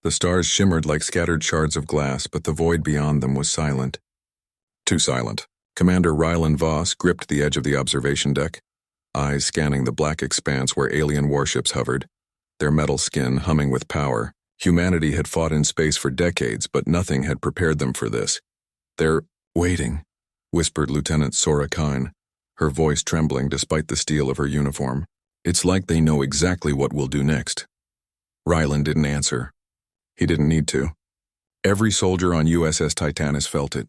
The stars shimmered like scattered shards of glass, but the void beyond them was silent. Too silent. Commander Rylan Voss gripped the edge of the observation deck, eyes scanning the black expanse where alien warships hovered, their metal skin humming with power. Humanity had fought in space for decades, but nothing had prepared them for this. "They're waiting," whispered Lieutenant Sora Kine, her voice trembling despite the steel of her uniform. "It's like they know exactly what we'll do next." Rylan didn't answer. He didn't need to. Every soldier on USS Titanus felt it,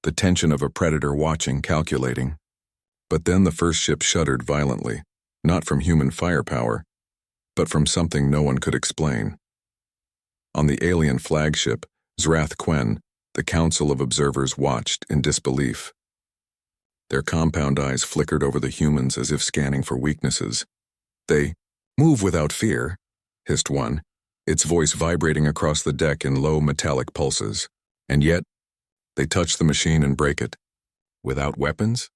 the tension of a predator watching, calculating. But then the first ship shuddered violently, not from human firepower, but from something no one could explain. On the alien flagship, Zrath Quen, the Council of Observers watched in disbelief. Their compound eyes flickered over the humans as if scanning for weaknesses. "They move without fear," hissed one, its voice vibrating across the deck in low metallic pulses. "And yet, they touch the machine and break it. Without weapons?"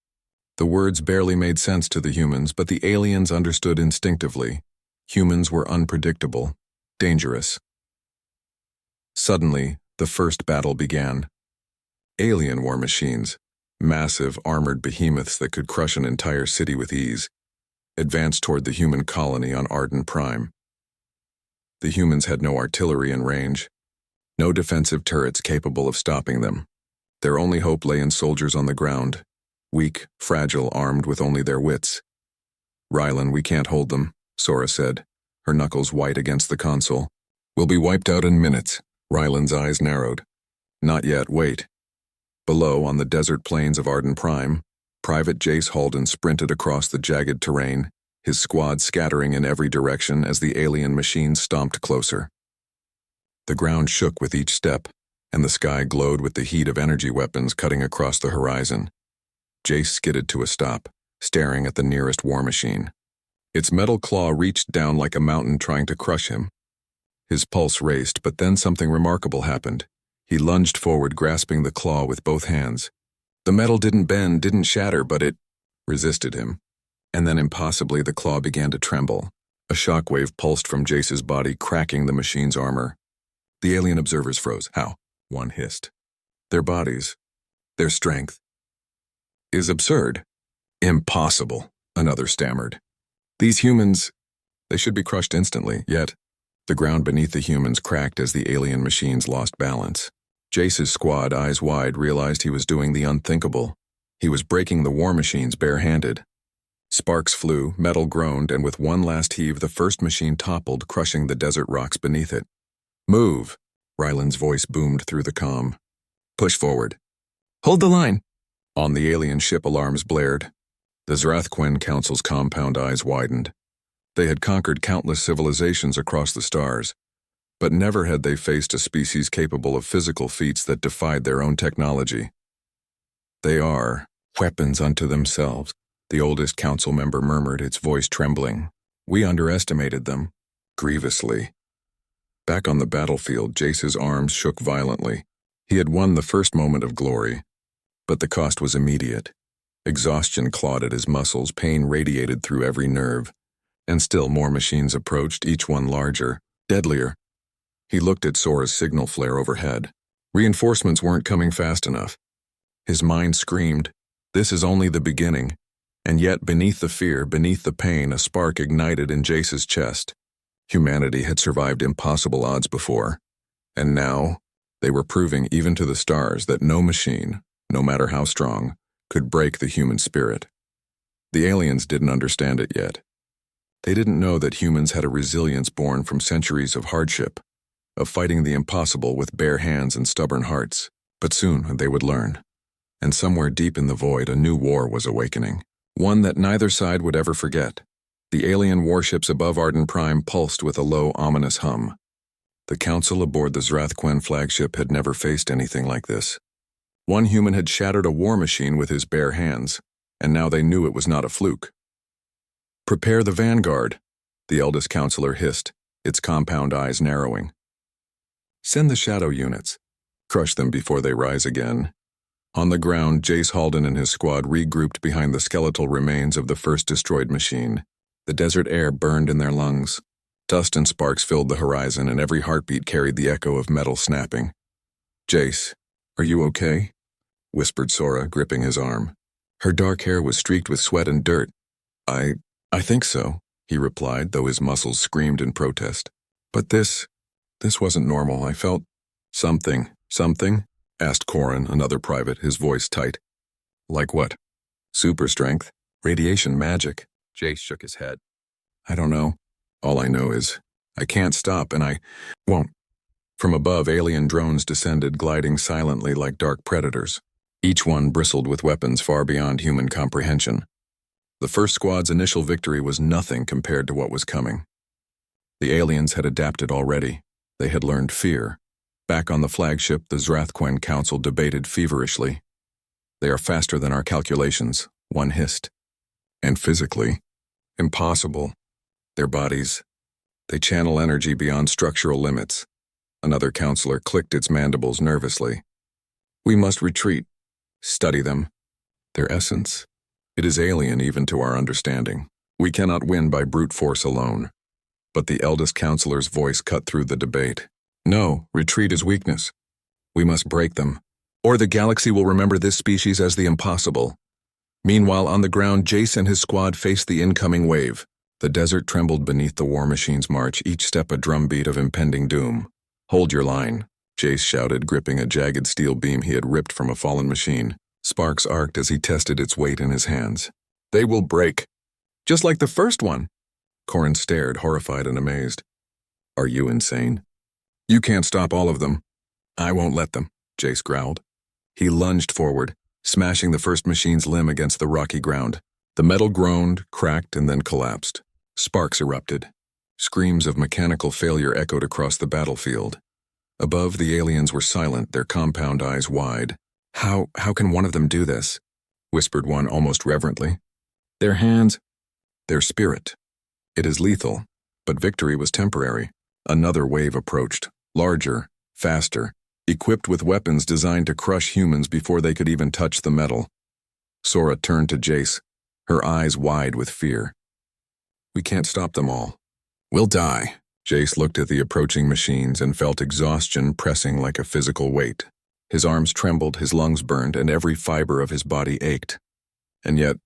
The words barely made sense to the humans, but the aliens understood instinctively. Humans were unpredictable, dangerous. Suddenly, the first battle began. Alien war machines, massive armored behemoths that could crush an entire city with ease, advanced toward the human colony on Arden Prime. The humans had no artillery in range, no defensive turrets capable of stopping them. Their only hope lay in soldiers on the ground, weak, fragile, armed with only their wits. "Rylan, we can't hold them," Sora said, her knuckles white against the console. "We'll be wiped out in minutes." Rylan's eyes narrowed. "Not yet, wait." Below, on the desert plains of Arden Prime, Private Jace Halden sprinted across the jagged terrain, his squad scattering in every direction as the alien machine stomped closer. The ground shook with each step, and the sky glowed with the heat of energy weapons cutting across the horizon. Jace skidded to a stop, staring at the nearest war machine. Its metal claw reached down like a mountain trying to crush him. His pulse raced, but then something remarkable happened. He lunged forward, grasping the claw with both hands. The metal didn't bend, didn't shatter, but it resisted him. And then impossibly the claw began to tremble. A shockwave pulsed from Jace's body, cracking the machine's armor. The alien observers froze. "How?" one hissed. "Their bodies, their strength, is absurd." "Impossible," another stammered. "These humans, they should be crushed instantly, yet..." The ground beneath the humans cracked as the alien machines lost balance. Jace's squad, eyes wide, realized he was doing the unthinkable. He was breaking the war machines barehanded. Sparks flew, metal groaned, and with one last heave, the first machine toppled, crushing the desert rocks beneath it. "Move!" Rylan's voice boomed through the comm. "Push forward." "Hold the line!" On the alien ship, alarms blared. The Zrath Quen Council's compound eyes widened. They had conquered countless civilizations across the stars, but never had they faced a species capable of physical feats that defied their own technology. "They are weapons unto themselves," the oldest council member murmured, its voice trembling. "We underestimated them, grievously." Back on the battlefield, Jace's arms shook violently. He had won the first moment of glory, but the cost was immediate. Exhaustion clawed at his muscles, pain radiated through every nerve. And still more machines approached, each one larger, deadlier. He looked at Sora's signal flare overhead. Reinforcements weren't coming fast enough. His mind screamed, "This is only the beginning." And yet, beneath the fear, beneath the pain, a spark ignited in Jace's chest. Humanity had survived impossible odds before. And now, they were proving even to the stars that no machine, no matter how strong, could break the human spirit. The aliens didn't understand it yet. They didn't know that humans had a resilience born from centuries of hardship, of fighting the impossible with bare hands and stubborn hearts. But soon they would learn. And somewhere deep in the void, a new war was awakening. One that neither side would ever forget. The alien warships above Arden Prime pulsed with a low, ominous hum. The council aboard the Zrath Quen flagship had never faced anything like this. One human had shattered a war machine with his bare hands, and now they knew it was not a fluke. "Prepare the vanguard," the eldest counselor hissed, its compound eyes narrowing. "Send the shadow units. Crush them before they rise again." On the ground, Jace Halden and his squad regrouped behind the skeletal remains of the first destroyed machine. The desert air burned in their lungs. Dust and sparks filled the horizon, and every heartbeat carried the echo of metal snapping. "Jace, are you okay?" whispered Sora, gripping his arm. Her dark hair was streaked with sweat and dirt. I think so," he replied, though his muscles screamed in protest. "But this wasn't normal. I felt something." "Something?" asked Corin, another private, his voice tight. "Like what? Super strength? Radiation magic?" Jace shook his head. "I don't know. All I know is I can't stop, and I won't." From above, alien drones descended, gliding silently like dark predators. Each one bristled with weapons far beyond human comprehension. The first squad's initial victory was nothing compared to what was coming. The aliens had adapted already. They had learned fear. Back on the flagship, the Zrathquen Council debated feverishly. "They are faster than our calculations," one hissed. "And physically, impossible. Their bodies, they channel energy beyond structural limits." Another counselor clicked its mandibles nervously. "We must retreat. Study them. Their essence. It is alien even to our understanding. We cannot win by brute force alone." But the eldest counselor's voice cut through the debate. "No, retreat is weakness. We must break them, or the galaxy will remember this species as the impossible." Meanwhile, on the ground, Jace and his squad faced the incoming wave. The desert trembled beneath the war machine's march, each step a drumbeat of impending doom. "Hold your line," Jace shouted, gripping a jagged steel beam he had ripped from a fallen machine. Sparks arced as he tested its weight in his hands. "They will break. Just like the first one." Corin stared, horrified and amazed. "Are you insane? You can't stop all of them." "I won't let them," Jace growled. He lunged forward, smashing the first machine's limb against the rocky ground. The metal groaned, cracked, and then collapsed. Sparks erupted. Screams of mechanical failure echoed across the battlefield. Above, the aliens were silent, their compound eyes wide. How can one of them do this?" whispered one almost reverently. "Their hands, their spirit. It is lethal." But victory was temporary. Another wave approached, larger, faster, equipped with weapons designed to crush humans before they could even touch the metal. Sora turned to Jace, her eyes wide with fear. "We can't stop them all. We'll die." Jace looked at the approaching machines and felt exhaustion pressing like a physical weight. His arms trembled, his lungs burned, and every fiber of his body ached. And yet,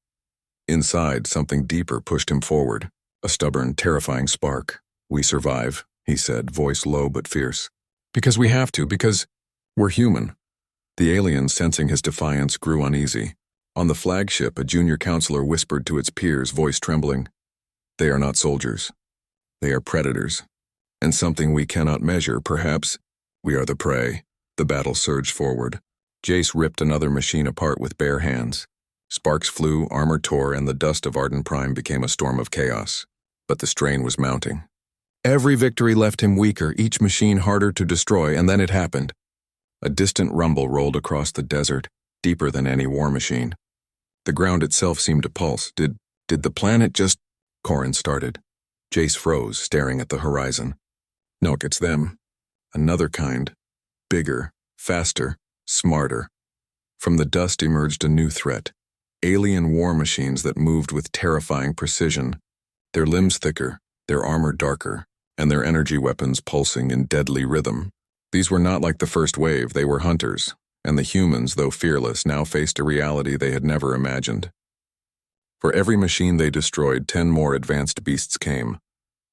inside, something deeper pushed him forward, a stubborn, terrifying spark. "We survive," he said, voice low but fierce. "Because we have to, because we're human." The aliens, sensing his defiance, grew uneasy. On the flagship, a junior counselor whispered to its peers, voice trembling. "They are not soldiers. They are predators. And something we cannot measure, perhaps. We are the prey." The battle surged forward. Jace ripped another machine apart with bare hands. Sparks flew, armor tore, and the dust of Arden Prime became a storm of chaos. But the strain was mounting. Every victory left him weaker, each machine harder to destroy, and then it happened. A distant rumble rolled across the desert, deeper than any war machine. The ground itself seemed to pulse. Did the planet just... Corin started. Jace froze, staring at the horizon. "No, it's them. Another kind. Bigger, faster, smarter." From the dust emerged a new threat. Alien war machines that moved with terrifying precision. Their limbs thicker, their armor darker, and their energy weapons pulsing in deadly rhythm. These were not like the first wave, they were hunters, and the humans, though fearless, now faced a reality they had never imagined. For every machine they destroyed, 10 more advanced beasts came.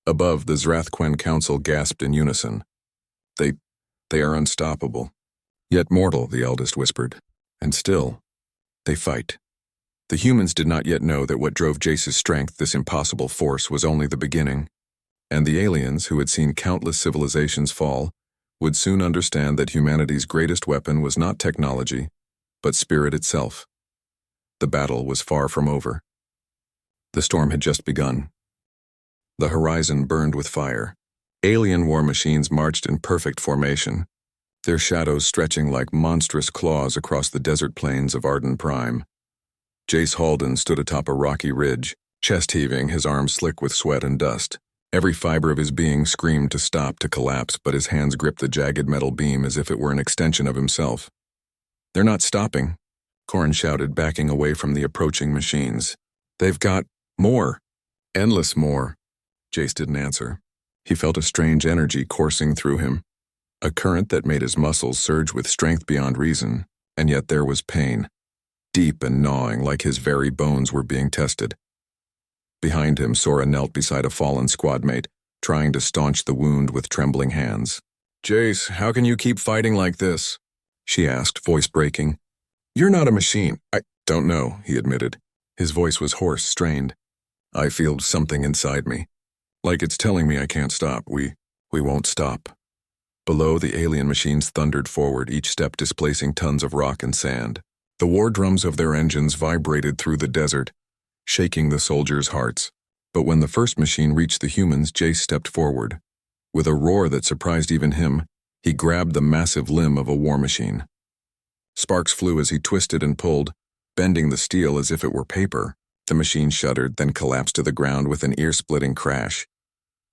Above, the Zrathquen Council gasped in unison. They are unstoppable. Yet mortal, the eldest whispered. And still, they fight. The humans did not yet know that what drove Jace's strength, this impossible force, was only the beginning. And the aliens, who had seen countless civilizations fall, would soon understand that humanity's greatest weapon was not technology, but spirit itself. The battle was far from over. The storm had just begun. The horizon burned with fire. Alien war machines marched in perfect formation, their shadows stretching like monstrous claws across the desert plains of Arden Prime. Jace Halden stood atop a rocky ridge, chest heaving, his arms slick with sweat and dust. Every fiber of his being screamed to stop, to collapse, but his hands gripped the jagged metal beam as if it were an extension of himself. "They're not stopping," Corin shouted, backing away from the approaching machines. "They've got more. Endless more." Jace didn't answer. He felt a strange energy coursing through him, a current that made his muscles surge with strength beyond reason, and yet there was pain, deep and gnawing like his very bones were being tested. Behind him, Sora knelt beside a fallen squadmate, trying to staunch the wound with trembling hands. "Jace, how can you keep fighting like this?" she asked, voice breaking. "You're not a machine." "I don't know," he admitted. His voice was hoarse, strained. "I feel something inside me. Like it's telling me I can't stop. We won't stop." Below, the alien machines thundered forward, each step displacing tons of rock and sand. The war drums of their engines vibrated through the desert, shaking the soldiers' hearts. But when the first machine reached the humans, Jace stepped forward. With a roar that surprised even him, he grabbed the massive limb of a war machine. Sparks flew as he twisted and pulled, bending the steel as if it were paper. The machine shuddered, then collapsed to the ground with an ear-splitting crash.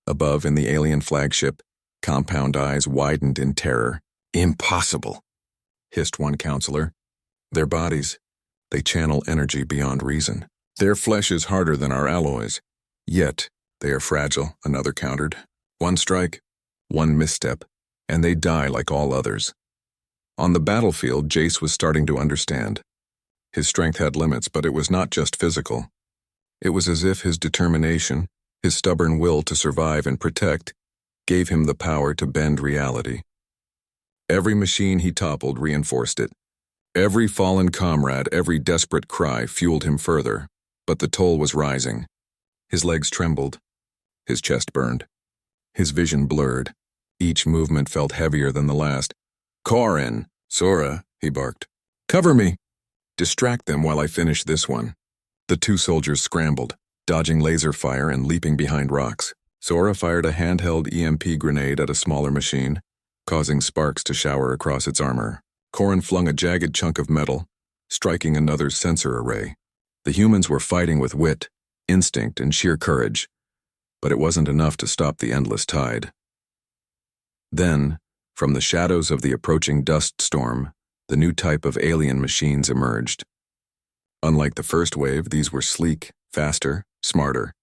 Above, in the alien flagship, compound eyes widened in terror. "Impossible," hissed one counselor. "Their bodies, they channel energy beyond reason. Their flesh is harder than our alloys. Yet, they are fragile," another countered. "One strike, one misstep, and they die like all others." On the battlefield, Jace was starting to understand. His strength had limits, but it was not just physical. It was as if his determination, his stubborn will to survive and protect, gave him the power to bend reality. Every machine he toppled reinforced it. Every fallen comrade, every desperate cry fueled him further, but the toll was rising. His legs trembled. His chest burned. His vision blurred. Each movement felt heavier than the last. "Corin, Sora," he barked. "Cover me! Distract them while I finish this one." The two soldiers scrambled, dodging laser fire and leaping behind rocks. Sora fired a handheld EMP grenade at a smaller machine, causing sparks to shower across its armor. Corin flung a jagged chunk of metal, striking another's sensor array. The humans were fighting with wit, instinct, and sheer courage, but it wasn't enough to stop the endless tide. Then, from the shadows of the approaching dust storm, the new type of alien machines emerged. Unlike the first wave, these were sleek, faster, smarter.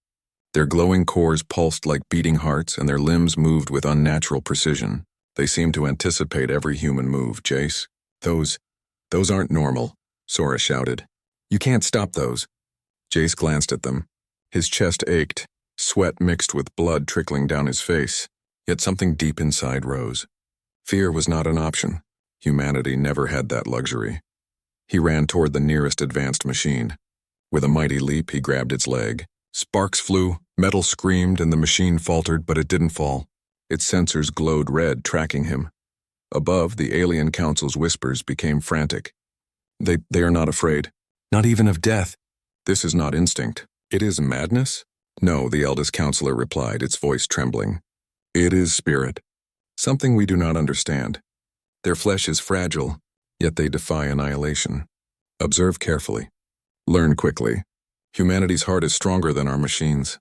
Their glowing cores pulsed like beating hearts, and their limbs moved with unnatural precision. They seemed to anticipate every human move. "Jace, those aren't normal," Sora shouted. "You can't stop those." Jace glanced at them. His chest ached, sweat mixed with blood trickling down his face, yet something deep inside rose. Fear was not an option. Humanity never had that luxury. He ran toward the nearest advanced machine. With a mighty leap, he grabbed its leg. Sparks flew, metal screamed, and the machine faltered, but it didn't fall. Its sensors glowed red, tracking him. Above, the alien council's whispers became frantic. They are not afraid. Not even of death. This is not instinct. It is madness? No, the eldest counselor replied, its voice trembling. It is spirit. Something we do not understand. Their flesh is fragile, yet they defy annihilation. Observe carefully. Learn quickly. Humanity's heart is stronger than our machines.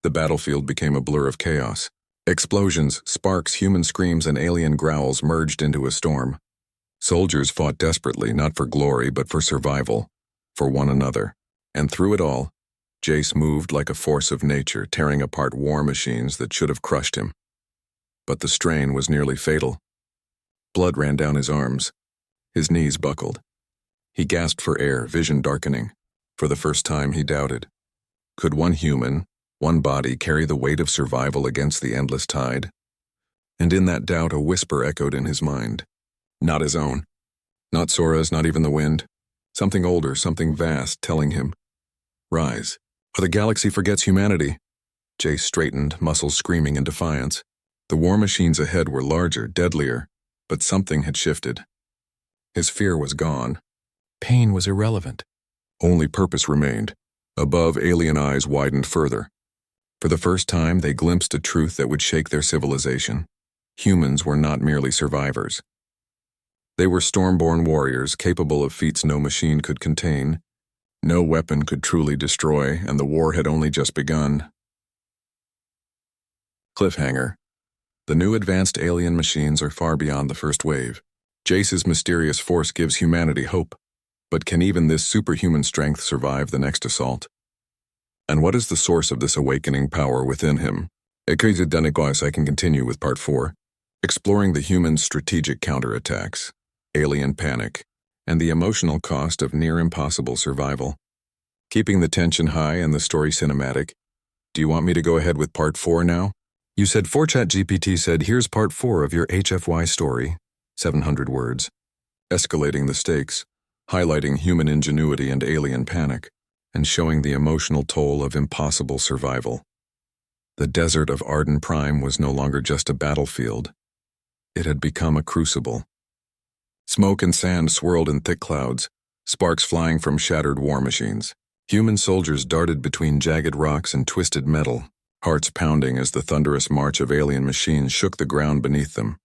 The battlefield became a blur of chaos. Explosions, sparks, human screams, and alien growls merged into a storm. Soldiers fought desperately, not for glory, but for survival, for one another. And through it all, Jace moved like a force of nature, tearing apart war machines that should have crushed him. But the strain was nearly fatal. Blood ran down his arms. His knees buckled. He gasped for air, vision darkening. For the first time, he doubted. Could one human, one body, carry the weight of survival against the endless tide? And in that doubt, a whisper echoed in his mind. Not his own. Not Sora's, not even the wind. Something older, something vast, telling him, rise, or the galaxy forgets humanity. Jace straightened, muscles screaming in defiance. The war machines ahead were larger, deadlier, but something had shifted. His fear was gone. Pain was irrelevant. Only purpose remained. Above, alien eyes widened further. For the first time, they glimpsed a truth that would shake their civilization. Humans were not merely survivors. They were stormborn warriors capable of feats no machine could contain. No weapon could truly destroy, and the war had only just begun. Cliffhanger. The new advanced alien machines are far beyond the first wave. Jace's mysterious force gives humanity hope. But can even this superhuman strength survive the next assault? And what is the source of this awakening power within him? I can continue with Part 4, exploring the human strategic counterattacks, alien panic, and the emotional cost of near-impossible survival. Keeping the tension high and the story cinematic. Do you want me to go ahead with Part 4 now? You said 4. ChatGPT said, here's Part 4 of your HFY story, 700 words. Escalating the stakes, highlighting human ingenuity and alien panic, and showing the emotional toll of impossible survival. The desert of Arden Prime was no longer just a battlefield. It had become a crucible. Smoke and sand swirled in thick clouds, sparks flying from shattered war machines. Human soldiers darted between jagged rocks and twisted metal, hearts pounding as the thunderous march of alien machines shook the ground beneath them.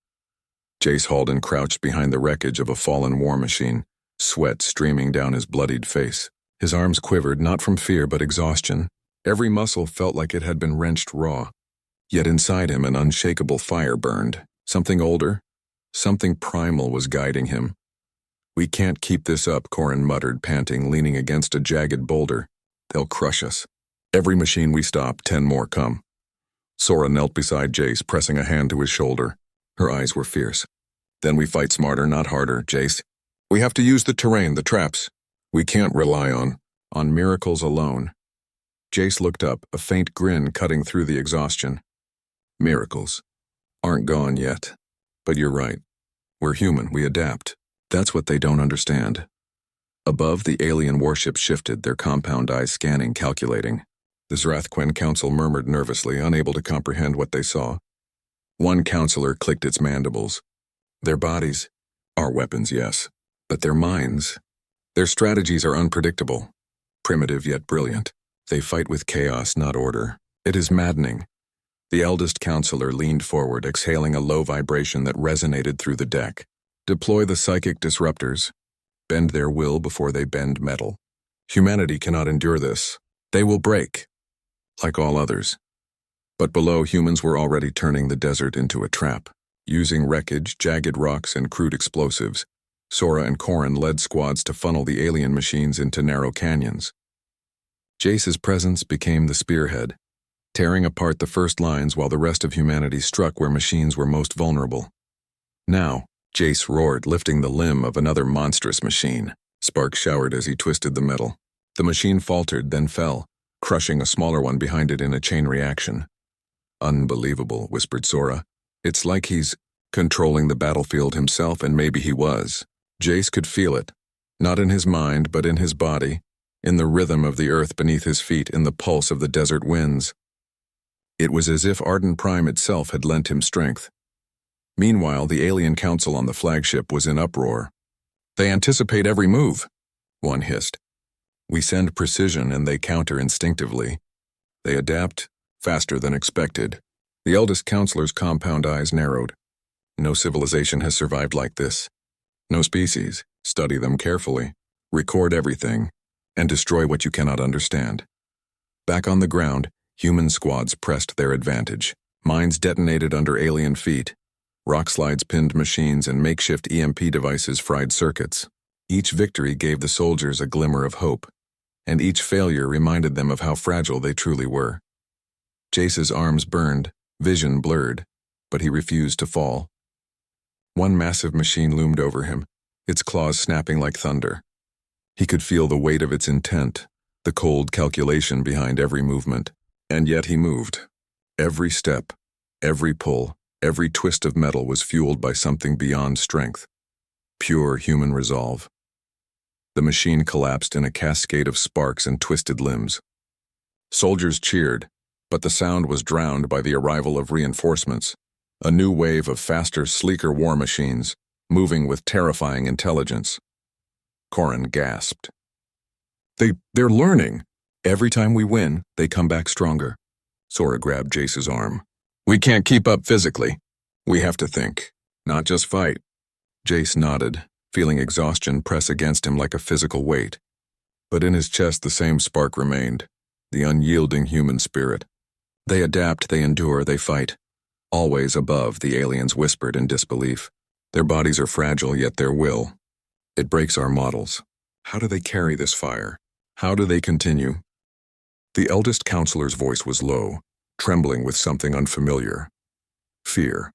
Jace Halden crouched behind the wreckage of a fallen war machine, sweat streaming down his bloodied face. His arms quivered not from fear but exhaustion. Every muscle felt like it had been wrenched raw. Yet inside him an unshakable fire burned. Something older, something primal was guiding him. We can't keep this up, Corin muttered, panting, leaning against a jagged boulder. They'll crush us. Every machine we stop, 10 more come. Sora knelt beside Jace, pressing a hand to his shoulder. Her eyes were fierce. Then we fight smarter, not harder, Jace. We have to use the terrain, the traps. We can't rely on miracles alone. Jace looked up, a faint grin cutting through the exhaustion. Miracles aren't gone yet. But you're right. We're human, we adapt. That's what they don't understand. Above, the alien warship shifted, their compound eyes scanning, calculating. The Zrathquin Council murmured nervously, unable to comprehend what they saw. One counselor clicked its mandibles. Their bodies are weapons, yes, but their minds, their strategies are unpredictable, primitive yet brilliant. They fight with chaos, not order. It is maddening. The eldest counselor leaned forward, exhaling a low vibration that resonated through the deck. Deploy the psychic disruptors. Bend their will before they bend metal. Humanity cannot endure this. They will break, like all others. But below, humans were already turning the desert into a trap. Using wreckage, jagged rocks, and crude explosives, Sora and Corin led squads to funnel the alien machines into narrow canyons. Jace's presence became the spearhead, tearing apart the first lines while the rest of humanity struck where machines were most vulnerable. Now, Jace roared, lifting the limb of another monstrous machine. Sparks showered as he twisted the metal. The machine faltered, then fell, crushing a smaller one behind it in a chain reaction. Unbelievable, whispered Sora. It's like he's controlling the battlefield himself, and maybe he was. Jace could feel it, not in his mind, but in his body, in the rhythm of the earth beneath his feet, in the pulse of the desert winds. It was as if Arden Prime itself had lent him strength. Meanwhile, the alien council on the flagship was in uproar. They anticipate every move, one hissed. We send precision and they counter instinctively. They adapt faster than expected. The eldest counselor's compound eyes narrowed. No civilization has survived like this. No species. Study them carefully. Record everything. And destroy what you cannot understand. Back on the ground, human squads pressed their advantage. Mines detonated under alien feet. Rock slides pinned machines and makeshift EMP devices fried circuits. Each victory gave the soldiers a glimmer of hope, and each failure reminded them of how fragile they truly were. Jace's arms burned, vision blurred, but he refused to fall. One massive machine loomed over him, its claws snapping like thunder. He could feel the weight of its intent, the cold calculation behind every movement, and yet he moved. Every step, every pull, every twist of metal was fueled by something beyond strength, pure human resolve. The machine collapsed in a cascade of sparks and twisted limbs. Soldiers cheered, but the sound was drowned by the arrival of reinforcements, a new wave of faster, sleeker war machines, moving with terrifying intelligence. Corin gasped. They're learning. Every time we win, they come back stronger. Sora grabbed Jace's arm. We can't keep up physically. We have to think, not just fight. Jace nodded, feeling exhaustion press against him like a physical weight. But in his chest the same spark remained, the unyielding human spirit. They adapt, they endure, they fight. Always above, the aliens whispered in disbelief. Their bodies are fragile, yet their will. It breaks our models. How do they carry this fire? How do they continue? The eldest counselor's voice was low, trembling with something unfamiliar. Fear.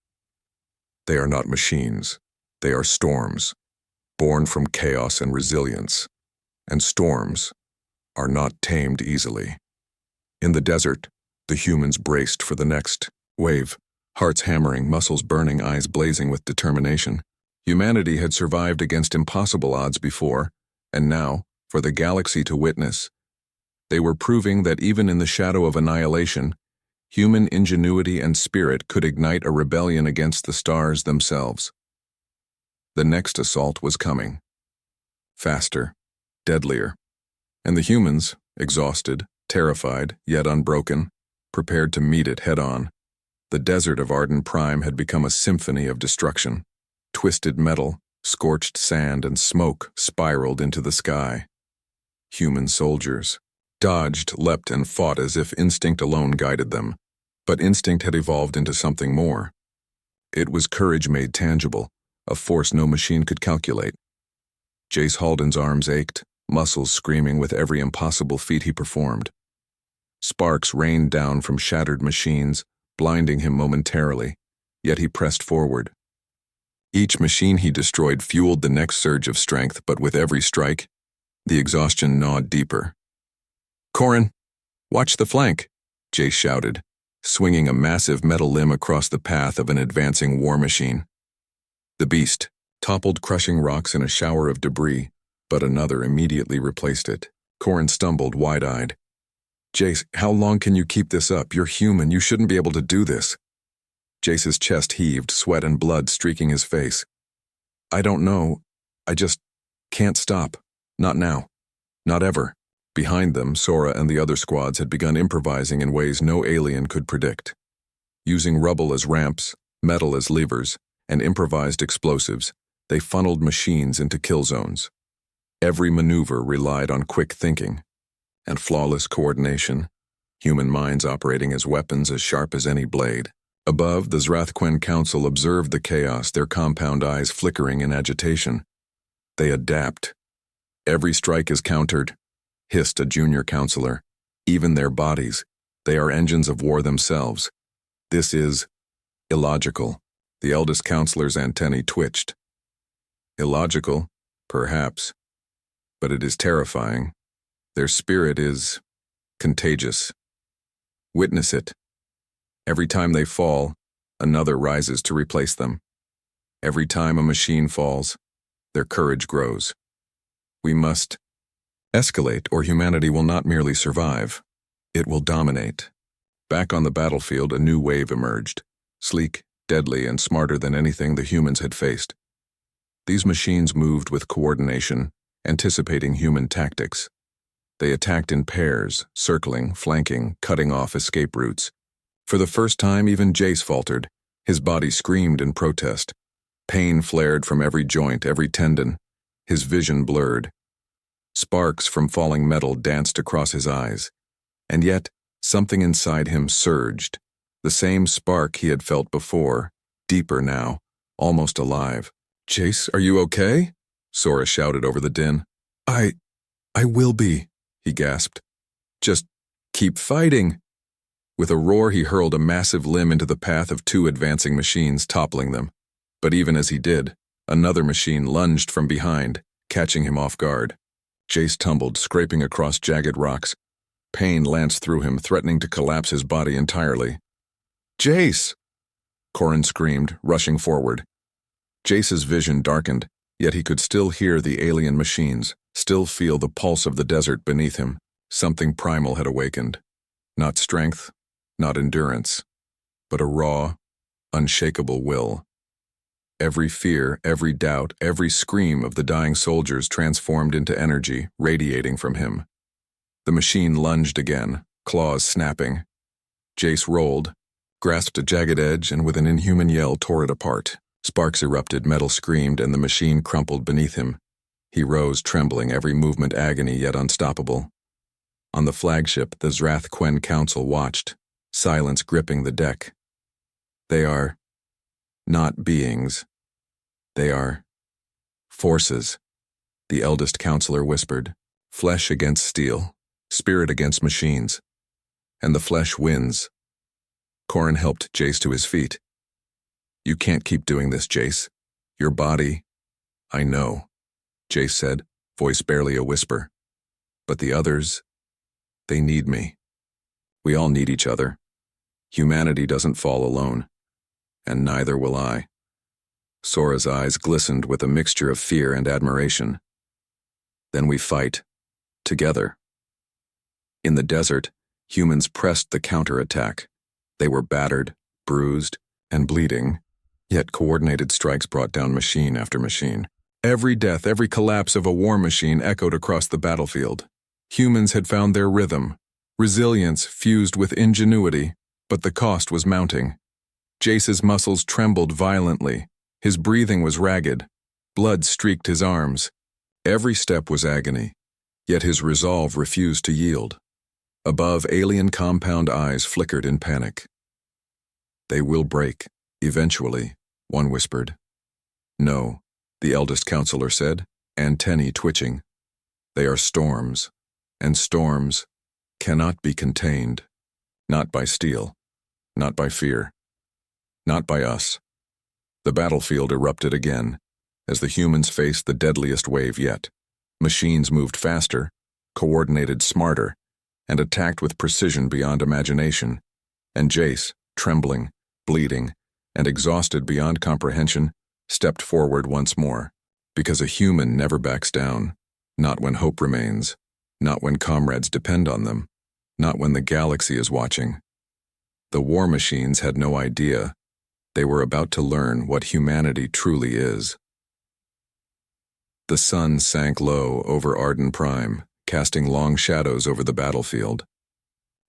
They are not machines. They are storms, born from chaos and resilience. And storms are not tamed easily. In the desert, the humans braced for the next wave, hearts hammering, muscles burning, eyes blazing with determination. Humanity had survived against impossible odds before, and now, for the galaxy to witness, they were proving that even in the shadow of annihilation, human ingenuity and spirit could ignite a rebellion against the stars themselves. The next assault was coming. Faster, deadlier, and the humans, exhausted, terrified, yet unbroken, prepared to meet it head-on. The desert of Arden Prime had become a symphony of destruction. Twisted metal, scorched sand, and smoke spiraled into the sky. Human soldiers dodged, leapt, and fought as if instinct alone guided them. But instinct had evolved into something more. It was courage made tangible, a force no machine could calculate. Jace Halden's arms ached, muscles screaming with every impossible feat he performed. Sparks rained down from shattered machines, blinding him momentarily, yet he pressed forward. Each machine he destroyed fueled the next surge of strength, but with every strike, the exhaustion gnawed deeper. "Corin, watch the flank," Jace shouted, swinging a massive metal limb across the path of an advancing war machine. The beast toppled, crushing rocks in a shower of debris, but another immediately replaced it. Corin stumbled, wide-eyed. "Jace, how long can you keep this up? You're human. You shouldn't be able to do this." Jace's chest heaved, sweat and blood streaking his face. "I don't know. I just can't stop. Not now. Not ever." Behind them, Sora and the other squads had begun improvising in ways no alien could predict. Using rubble as ramps, metal as levers, and improvised explosives, they funneled machines into kill zones. Every maneuver relied on quick thinking and flawless coordination, human minds operating as weapons as sharp as any blade. Above, the Zrathquen Council observed the chaos, their compound eyes flickering in agitation. They adapt. "Every strike is countered," hissed a junior counselor. "Even their bodies. They are engines of war themselves. This is illogical." The eldest counselor's antennae twitched. Illogical, perhaps, but it is terrifying. Their spirit is contagious. Witness it. Every time they fall, another rises to replace them. Every time a machine falls, their courage grows. We must escalate, or humanity will not merely survive, it will dominate. Back on the battlefield, a new wave emerged, sleek, deadly, and smarter than anything the humans had faced. These machines moved with coordination, anticipating human tactics. They attacked in pairs, circling, flanking, cutting off escape routes. For the first time, even Jace faltered. His body screamed in protest. Pain flared from every joint, every tendon. His vision blurred. Sparks from falling metal danced across his eyes. And yet, something inside him surged. The same spark he had felt before, deeper now, almost alive. "Jace, are you okay?" Sora shouted over the din. I will be," he gasped. "Just keep fighting." With a roar, he hurled a massive limb into the path of two advancing machines, toppling them. But even as he did, another machine lunged from behind, catching him off guard. Jace tumbled, scraping across jagged rocks. Pain lanced through him, threatening to collapse his body entirely. "Jace!" Corin screamed, rushing forward. Jace's vision darkened, yet he could still hear the alien machines, still feel the pulse of the desert beneath him. Something primal had awakened. Not strength, not endurance, but a raw, unshakable will. Every fear, every doubt, every scream of the dying soldiers transformed into energy, radiating from him. The machine lunged again, claws snapping. Jace rolled, grasped a jagged edge, and with an inhuman yell tore it apart. Sparks erupted, metal screamed, and the machine crumpled beneath him. He rose, trembling, every movement agony yet unstoppable. On the flagship, the Zrathquen Council watched, silence gripping the deck. They are not beings. They are forces, the eldest counselor whispered. Flesh against steel, spirit against machines. And the flesh wins. Corin helped Jace to his feet. You can't keep doing this, Jace. Your body… I know, Jace said, voice barely a whisper. But the others, they need me. We all need each other. Humanity doesn't fall alone. And neither will I. Sora's eyes glistened with a mixture of fear and admiration. Then we fight. Together. In the desert, humans pressed the counterattack. They were battered, bruised, and bleeding, yet coordinated strikes brought down machine after machine. Every death, every collapse of a war machine echoed across the battlefield. Humans had found their rhythm, resilience fused with ingenuity, but the cost was mounting. Jace's muscles trembled violently. His breathing was ragged. Blood streaked his arms. Every step was agony, yet his resolve refused to yield. Above, alien compound eyes flickered in panic. They will break, eventually, one whispered. No, the eldest counselor said, antennae twitching. They are storms, and storms cannot be contained. Not by steel, not by fear, not by us. The battlefield erupted again, as the humans faced the deadliest wave yet. Machines moved faster, coordinated smarter, and attacked with precision beyond imagination. And Jace, trembling, bleeding, and exhausted beyond comprehension, stepped forward once more, because a human never backs down, not when hope remains, not when comrades depend on them, not when the galaxy is watching. The war machines had no idea. They were about to learn what humanity truly is. The sun sank low over Arden Prime, casting long shadows over the battlefield.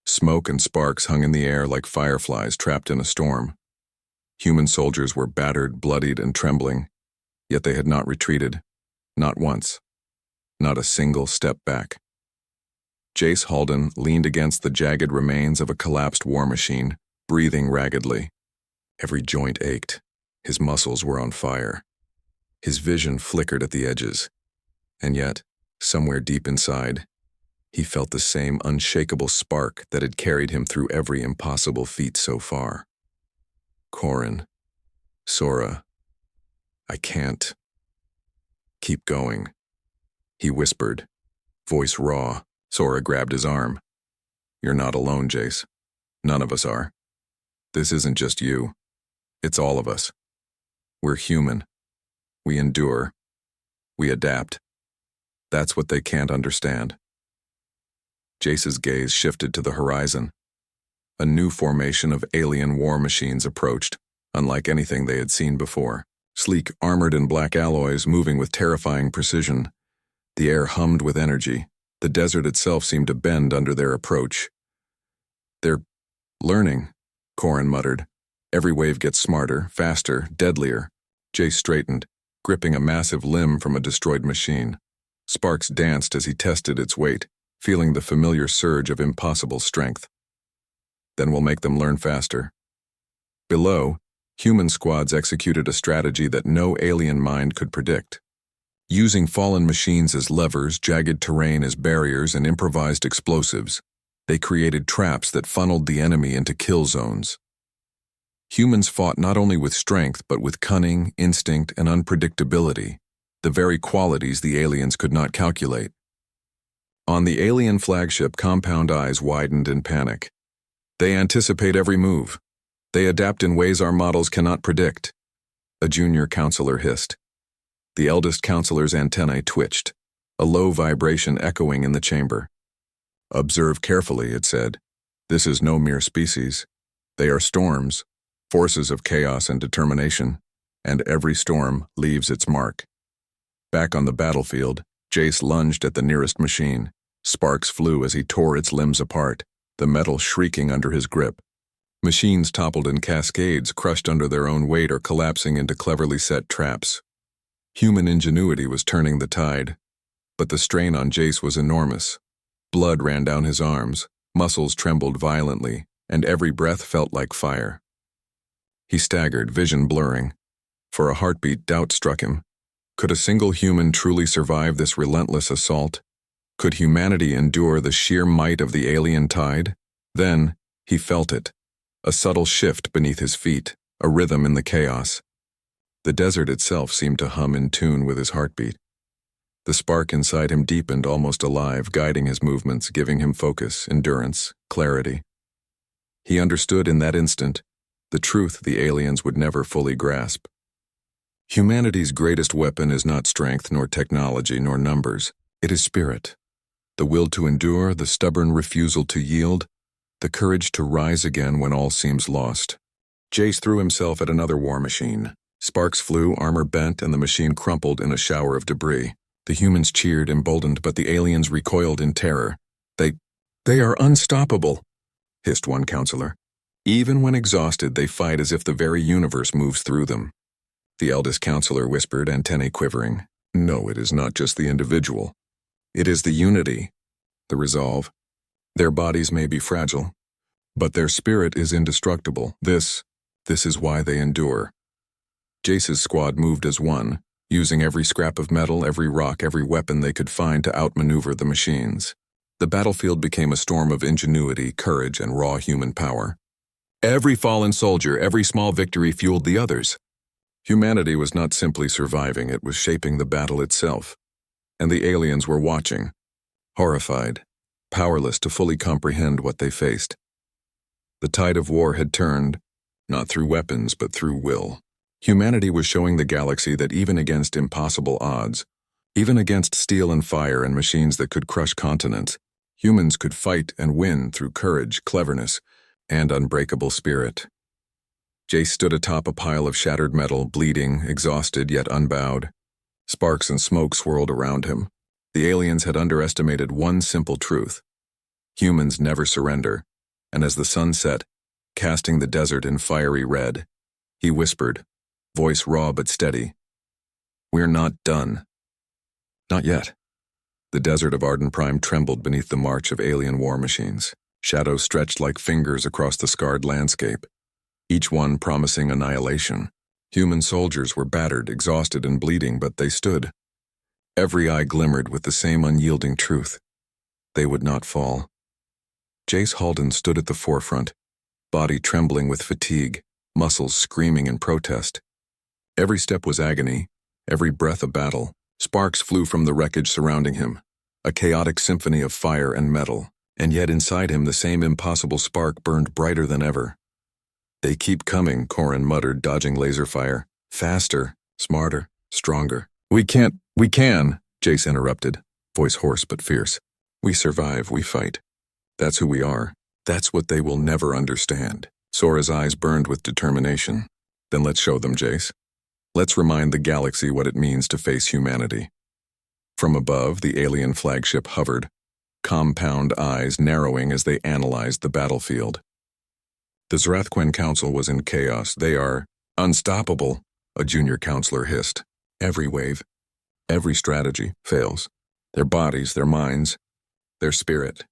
Smoke and sparks hung in the air like fireflies trapped in a storm. Human soldiers were battered, bloodied, and trembling, yet they had not retreated, not once, not a single step back. Jace Halden leaned against the jagged remains of a collapsed war machine, breathing raggedly. Every joint ached. His muscles were on fire. His vision flickered at the edges, and yet, somewhere deep inside, he felt the same unshakable spark that had carried him through every impossible feat so far. Corin, Sora, I can't. Keep going, he whispered, voice raw. Sora grabbed his arm. You're not alone, Jace. None of us are. This isn't just you. It's all of us. We're human. We endure. We adapt. That's what they can't understand. Jace's gaze shifted to the horizon. A new formation of alien war machines approached, unlike anything they had seen before. Sleek, armored in black alloys, moving with terrifying precision. The air hummed with energy. The desert itself seemed to bend under their approach. They're learning, Corin muttered. Every wave gets smarter, faster, deadlier. Jace straightened, gripping a massive limb from a destroyed machine. Sparks danced as he tested its weight, feeling the familiar surge of impossible strength. Then we'll make them learn faster. Below, human squads executed a strategy that no alien mind could predict. Using fallen machines as levers, jagged terrain as barriers, and improvised explosives, they created traps that funneled the enemy into kill zones. Humans fought not only with strength but with cunning, instinct, and unpredictability, the very qualities the aliens could not calculate. On the alien flagship, compound eyes widened in panic. They anticipate every move. They adapt in ways our models cannot predict, a junior counselor hissed. The eldest counselor's antennae twitched, a low vibration echoing in the chamber. Observe carefully, it said. This is no mere species. They are storms, forces of chaos and determination, and every storm leaves its mark. Back on the battlefield, Jace lunged at the nearest machine. Sparks flew as he tore its limbs apart, the metal shrieking under his grip. Machines toppled in cascades, crushed under their own weight or collapsing into cleverly set traps. Human ingenuity was turning the tide, but the strain on Jace was enormous. Blood ran down his arms, muscles trembled violently, and every breath felt like fire. He staggered, vision blurring. For a heartbeat, doubt struck him. Could a single human truly survive this relentless assault? Could humanity endure the sheer might of the alien tide? Then, he felt it. a subtle shift beneath his feet, a rhythm in the chaos. The desert itself seemed to hum in tune with his heartbeat. The spark inside him deepened, almost alive, guiding his movements, giving him focus, endurance, clarity. He understood in that instant the truth the aliens would never fully grasp. Humanity's greatest weapon is not strength, nor technology, nor numbers. It is spirit. The will to endure, the stubborn refusal to yield, the courage to rise again when all seems lost. Jace threw himself at another war machine. Sparks flew, armor bent, and the machine crumpled in a shower of debris. The humans cheered, emboldened, but the aliens recoiled in terror. They are unstoppable, hissed one counselor. Even when exhausted, they fight as if the very universe moves through them. The eldest counselor whispered, antennae quivering. No, it is not just the individual. It is the unity, the resolve. Their bodies may be fragile, but their spirit is indestructible. This is why they endure. Jace's squad moved as one, using every scrap of metal, every rock, every weapon they could find to outmaneuver the machines. The battlefield became a storm of ingenuity, courage, and raw human power. Every fallen soldier, every small victory fueled the others. Humanity was not simply surviving, it was shaping the battle itself. And the aliens were watching, horrified, powerless to fully comprehend what they faced. The tide of war had turned, not through weapons, but through will. Humanity was showing the galaxy that even against impossible odds, even against steel and fire and machines that could crush continents, humans could fight and win through courage, cleverness, and unbreakable spirit. Jace stood atop a pile of shattered metal, bleeding, exhausted yet unbowed. Sparks and smoke swirled around him. The aliens had underestimated one simple truth. Humans never surrender, and as the sun set, casting the desert in fiery red, he whispered, voice raw but steady, "We're not done." Not yet. The desert of Arden Prime trembled beneath the march of alien war machines. Shadows stretched like fingers across the scarred landscape, each one promising annihilation. Human soldiers were battered, exhausted, and bleeding, but they stood. Every eye glimmered with the same unyielding truth. They would not fall. Jace Halden stood at the forefront, body trembling with fatigue, muscles screaming in protest. Every step was agony, every breath a battle. Sparks flew from the wreckage surrounding him, a chaotic symphony of fire and metal, and yet inside him the same impossible spark burned brighter than ever. "They keep coming," Corin muttered, dodging laser fire. "Faster, smarter, stronger." We can," Jace interrupted, voice hoarse but fierce. "We survive, we fight. That's who we are. That's what they will never understand." Sora's eyes burned with determination. "Then let's show them, Jace. Let's remind the galaxy what it means to face humanity." From above, the alien flagship hovered, compound eyes narrowing as they analyzed the battlefield. The Zrathquen Council was in chaos. "They are unstoppable," a junior counselor hissed. "Every wave, every strategy fails. Their bodies, their minds, their spirit.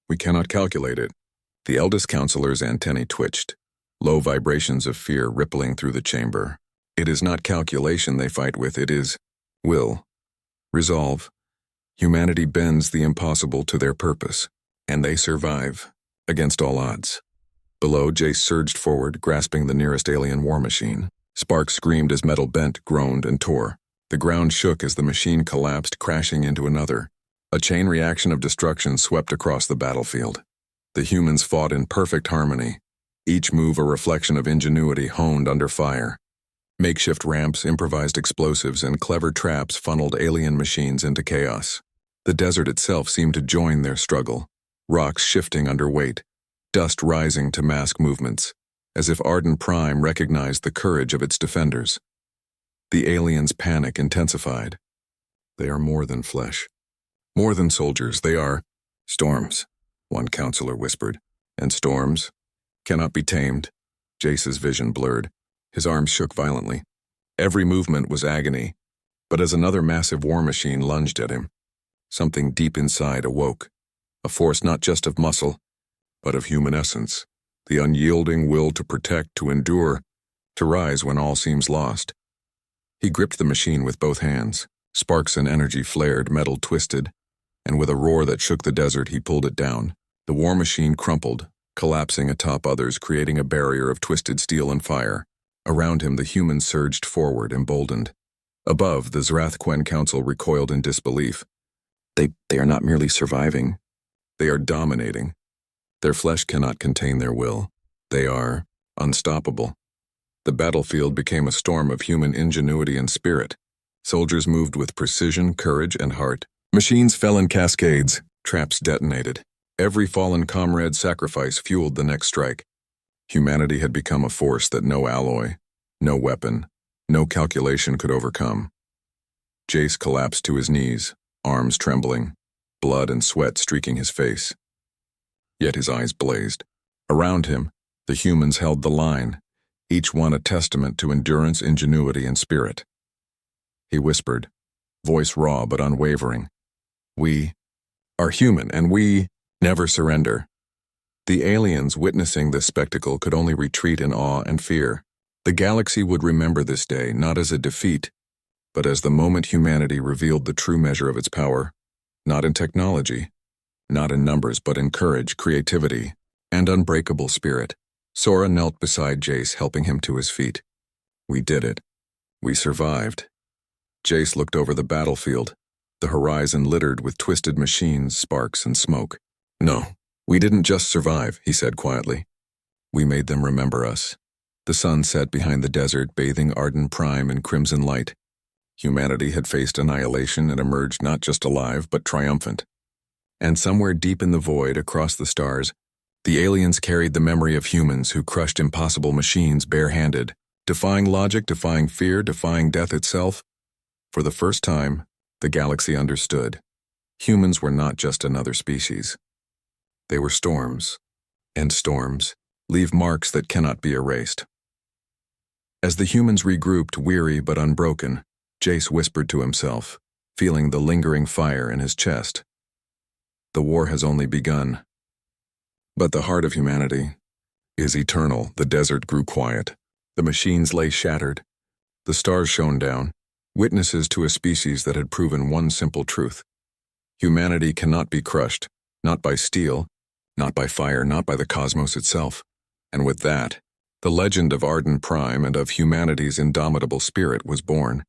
We cannot calculate it." The eldest counselor's antennae twitched, low vibrations of fear rippling through the chamber. "It is not calculation they fight with, it is will, resolve. Humanity bends the impossible to their purpose, and they survive, against all odds." Below, Jace surged forward, grasping the nearest alien war machine. Sparks screamed as metal bent, groaned, and tore. The ground shook as the machine collapsed, crashing into another. A chain reaction of destruction swept across the battlefield. The humans fought in perfect harmony, each move a reflection of ingenuity honed under fire. Makeshift ramps, improvised explosives, and clever traps funneled alien machines into chaos. The desert itself seemed to join their struggle, rocks shifting under weight, dust rising to mask movements, as if Arden Prime recognized the courage of its defenders. The aliens' panic intensified. "They are more than flesh. More than soldiers, they are storms," one counselor whispered. "And storms cannot be tamed." Jace's vision blurred. His arms shook violently. Every movement was agony, but as another massive war machine lunged at him, something deep inside awoke, a force not just of muscle, but of human essence, the unyielding will to protect, to endure, to rise when all seems lost. He gripped the machine with both hands. Sparks and energy flared, metal twisted, and with a roar that shook the desert, he pulled it down. The war machine crumpled, collapsing atop others, creating a barrier of twisted steel and fire. Around him, the humans surged forward, emboldened. Above, the Zrathquen Council recoiled in disbelief. They are not merely surviving. They are dominating. Their flesh cannot contain their will. They are unstoppable. The battlefield became a storm of human ingenuity and spirit. Soldiers moved with precision, courage, and heart. Machines fell in cascades. Traps detonated. Every fallen comrade's sacrifice fueled the next strike. Humanity had become a force that no alloy, no weapon, no calculation could overcome. Jace collapsed to his knees, arms trembling, blood and sweat streaking his face. Yet his eyes blazed. Around him, the humans held the line, each one a testament to endurance, ingenuity, and spirit. He whispered, voice raw but unwavering, "We are human, and we never surrender." The aliens witnessing this spectacle could only retreat in awe and fear. The galaxy would remember this day not as a defeat, but as the moment humanity revealed the true measure of its power, not in technology, not in numbers, but in courage, creativity, and unbreakable spirit. Sora knelt beside Jace, helping him to his feet. "We did it. We survived." Jace looked over the battlefield, the horizon littered with twisted machines, sparks, and smoke. "No, we didn't just survive," he said quietly. "We made them remember us." The sun set behind the desert, bathing Arden Prime in crimson light. Humanity had faced annihilation and emerged not just alive, but triumphant. And somewhere deep in the void, across the stars, the aliens carried the memory of humans who crushed impossible machines barehanded, defying logic, defying fear, defying death itself. For the first time, the galaxy understood. Humans were not just another species. They were storms, and storms leave marks that cannot be erased. As the humans regrouped, weary but unbroken, Jace whispered to himself, feeling the lingering fire in his chest. The war has only begun. But the heart of humanity is eternal. The desert grew quiet. The machines lay shattered. The stars shone down, witnesses to a species that had proven one simple truth. Humanity cannot be crushed, not by steel, not by fire, not by the cosmos itself. And with that, the legend of Arden Prime and of humanity's indomitable spirit was born.